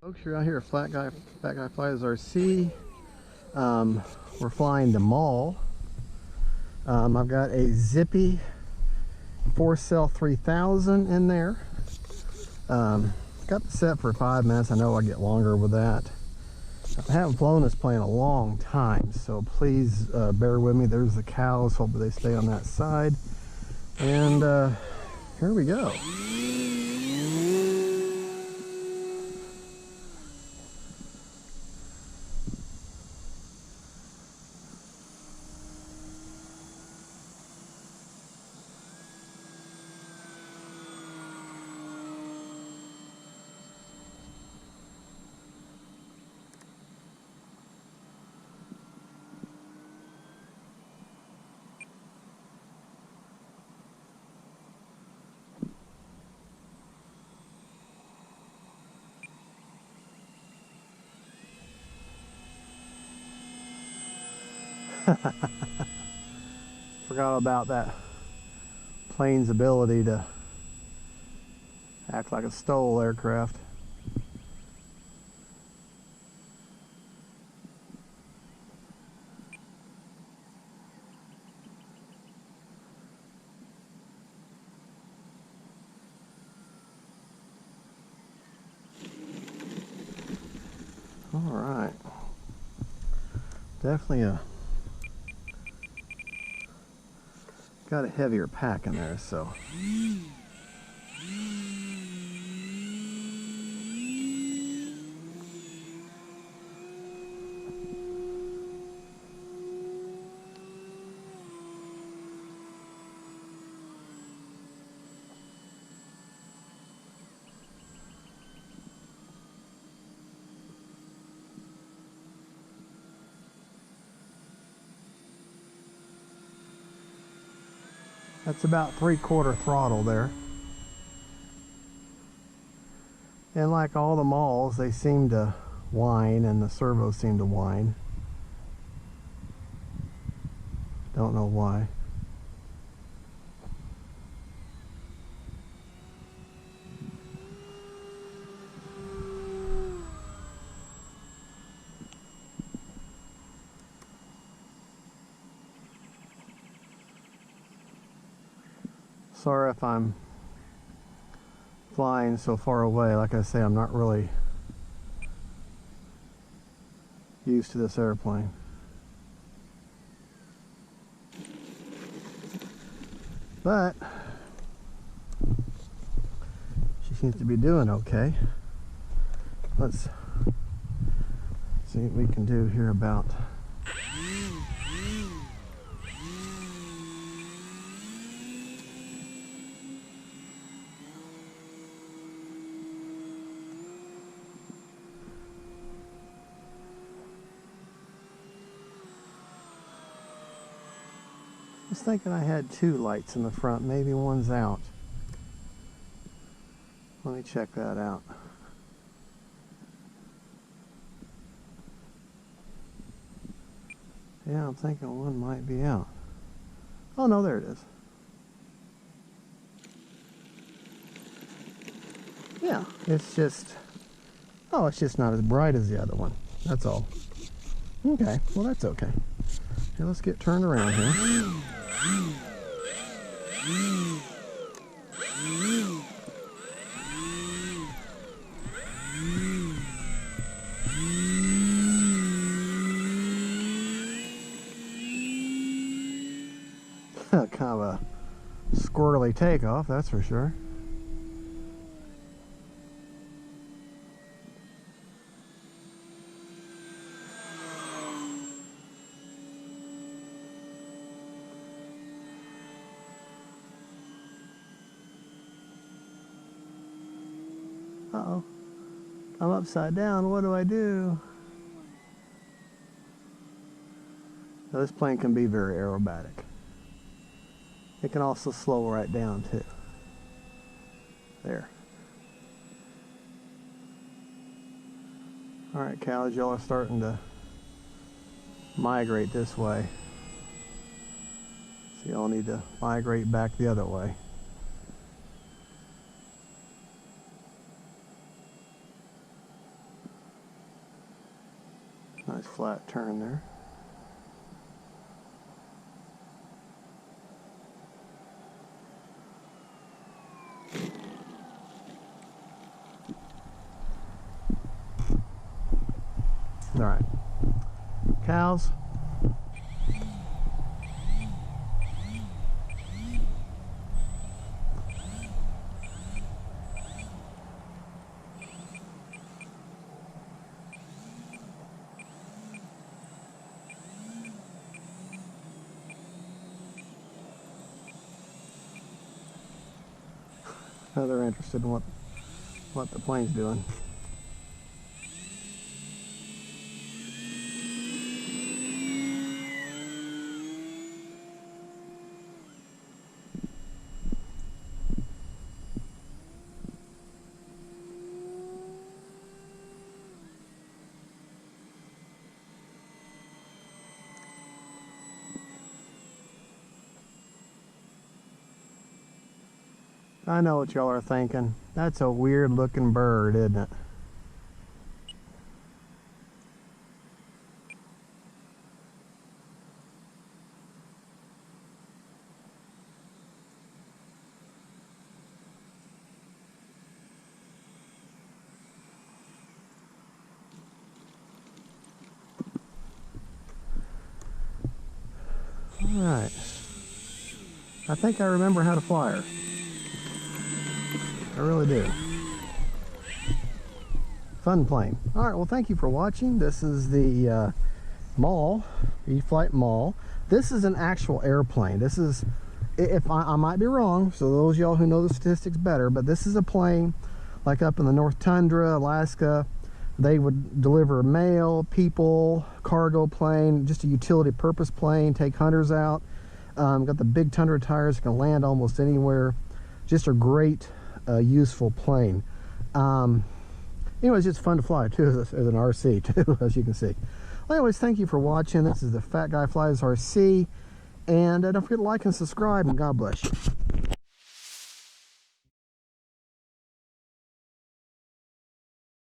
Folks, you're out here at Fat Guy Flies RC. We're flying the Maule. I've got a Zippy 4-cell 3000 in there. Got the set for 5 minutes. I know I'll get longer with that. I haven't flown this plane a long time, so please bear with me. There's the cows. Hopefully they stay on that side. And here we go. Forgot about that plane's ability to act like a STOL aircraft. All right, definitely got a heavier pack in there, so that's about 3/4 throttle there. And like all the Maules, they seem to whine, and the servos seem to whine. Don't know why. Sorry if I'm flying so far away. Like I say, I'm not really used to this airplane. But she seems to be doing okay. Let's see what we can do here about I was thinking I had 2 lights in the front. Maybe one's out. Let me check that out. Yeah, I'm thinking one might be out. Oh no, there it is. Yeah, it's just, oh, it's just not as bright as the other one. That's all. Okay, well that's okay. Here, let's get turned around here. Kind of a squirrely takeoff, that's for sure. Uh-oh, I'm upside down. What do I do? Now, this plane can be very aerobatic. It can also slow right down too. There. Alright, cows, y'all are starting to migrate this way. So y'all need to migrate back the other way. Nice flat turn there. All right, cows. Now they're interested in what the plane's doing. I know what y'all are thinking. That's a weird looking bird, isn't it? All right. I think I remember how to fly her. I really do. Fun plane. All right, well, thank you for watching. This is the Maule, E-flite Maule. This is an actual airplane. This is, if I might be wrong, so those of y'all who know the statistics better, but this is a plane like up in the North Tundra, Alaska. They would deliver mail, people, cargo plane, just a utility purpose plane, take hunters out. Got the big Tundra tires, can land almost anywhere. Just a great useful plane. Anyways, it's fun to fly too as an RC too, as you can see. Well, anyways, thank you for watching. This is the Fat Guy Flies RC, and don't forget to like and subscribe, and God bless you.